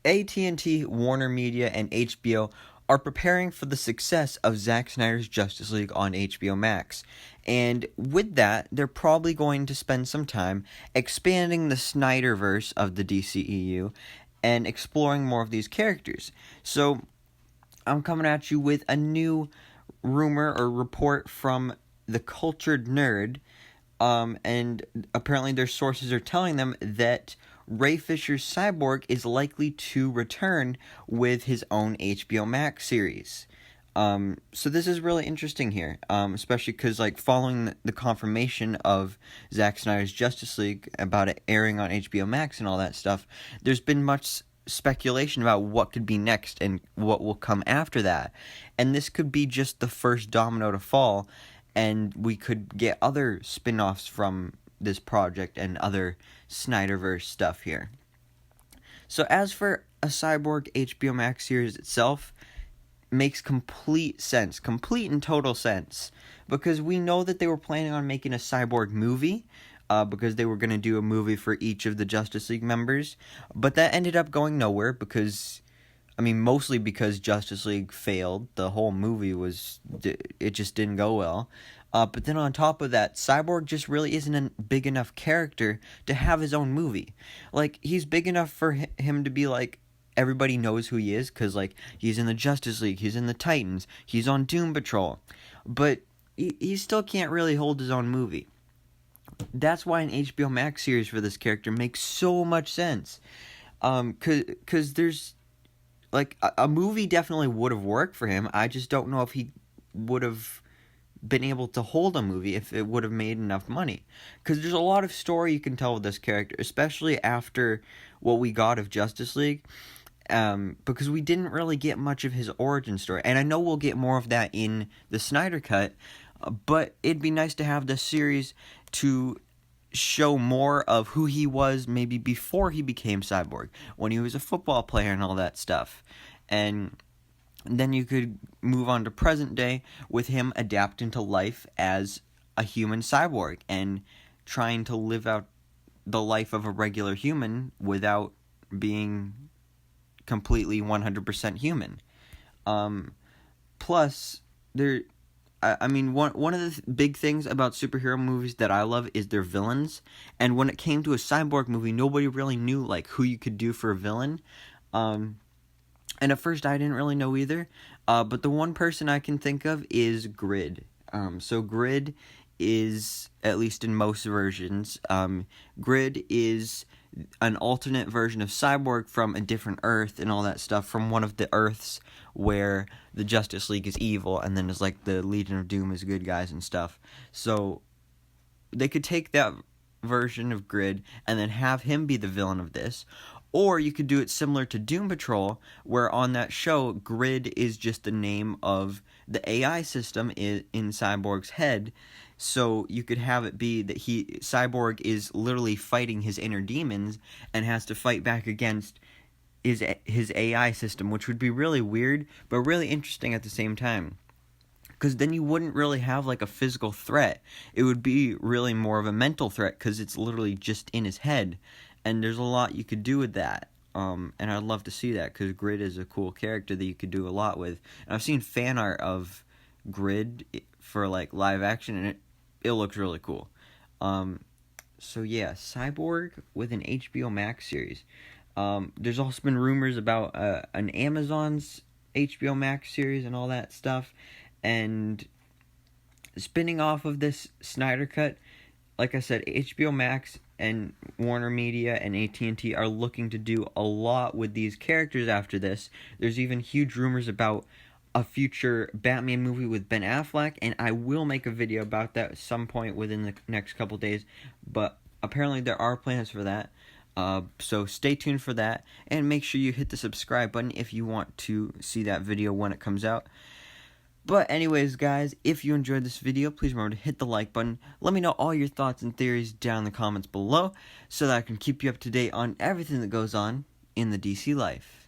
AT&T, Warner Media, and HBO are preparing for the success of Zack Snyder's Justice League on HBO Max. And with that, they're probably going to spend some time expanding the Snyderverse of the DCEU and exploring more of these characters. So, I'm coming at you with a new rumor or report from the Cultured Nerd, and apparently their sources are telling them that Ray Fisher's Cyborg is likely to return with his own HBO Max series. So this is really interesting here, especially because, like, following the confirmation of Zack Snyder's Justice League about it airing on HBO Max and all that stuff, there's been much speculation about what could be next and what will come after that. And this could be just the first domino to fall, and we could get other spin-offs from this project and other Snyderverse stuff here. So as for a Cyborg HBO Max series itself, makes complete and total sense, because we know that they were planning on making a Cyborg movie, because they were going to do a movie for each of the Justice League members, but that ended up going nowhere because, mostly because Justice League failed. The whole movie it just didn't go well. But then on top of that, Cyborg just really isn't a big enough character to have his own movie. Like, he's big enough for him to be, like, everybody knows who he is, because, like, he's in the Justice League, he's in the Titans, he's on Doom Patrol. But he still can't really hold his own movie. That's why an HBO Max series for this character makes so much sense. Because there's, like, a movie definitely would have worked for him. I just don't know if he would have been able to hold a movie if it would have made enough money. Because there's a lot of story you can tell with this character, especially after what we got of Justice League. Because we didn't really get much of his origin story. And I know we'll get more of that in the Snyder Cut, but it'd be nice to have this series to show more of who he was maybe before he became Cyborg, when he was a football player and all that stuff. And then you could move on to present day with him adapting to life as a human cyborg and trying to live out the life of a regular human without being completely 100% human. Plus, one of the big things about superhero movies that I love is their villains. And when it came to a Cyborg movie, nobody really knew, like, who you could do for a villain. And at first I didn't really know either. But the one person I can think of is Grid. So Grid is, at least in most versions, Grid is an alternate version of Cyborg from a different Earth and all that stuff, from one of the Earths where the Justice League is evil and then there's, like, the Legion of Doom is good guys and stuff. So they could take that version of Grid and then have him be the villain of this. Or you could do it similar to Doom Patrol, where on that show, Grid is just the name of the AI system in Cyborg's head. So you could have it be that Cyborg is literally fighting his inner demons and has to fight back against his AI system, which would be really weird, but really interesting at the same time. Because then you wouldn't really have, like, a physical threat. It would be really more of a mental threat, because it's literally just in his head. And there's a lot you could do with that. And I'd love to see that, because Grid is a cool character that you could do a lot with. And I've seen fan art of Grid for, like, live action, and it looks really cool. So yeah, Cyborg with an HBO Max series. There's also been rumors about an Amazon's HBO Max series and all that stuff. And spinning off of this Snyder Cut, like I said, HBO Max and Warner Media and AT&T are looking to do a lot with these characters after this. There's even huge rumors about a future Batman movie with Ben Affleck, and I will make a video about that at some point within the next couple days, but apparently there are plans for that. So stay tuned for that, and make sure you hit the subscribe button if you want to see that video when it comes out. But anyways, guys, if you enjoyed this video, please remember to hit the like button. Let me know all your thoughts and theories down in the comments below, so that I can keep you up to date on everything that goes on in the DC life.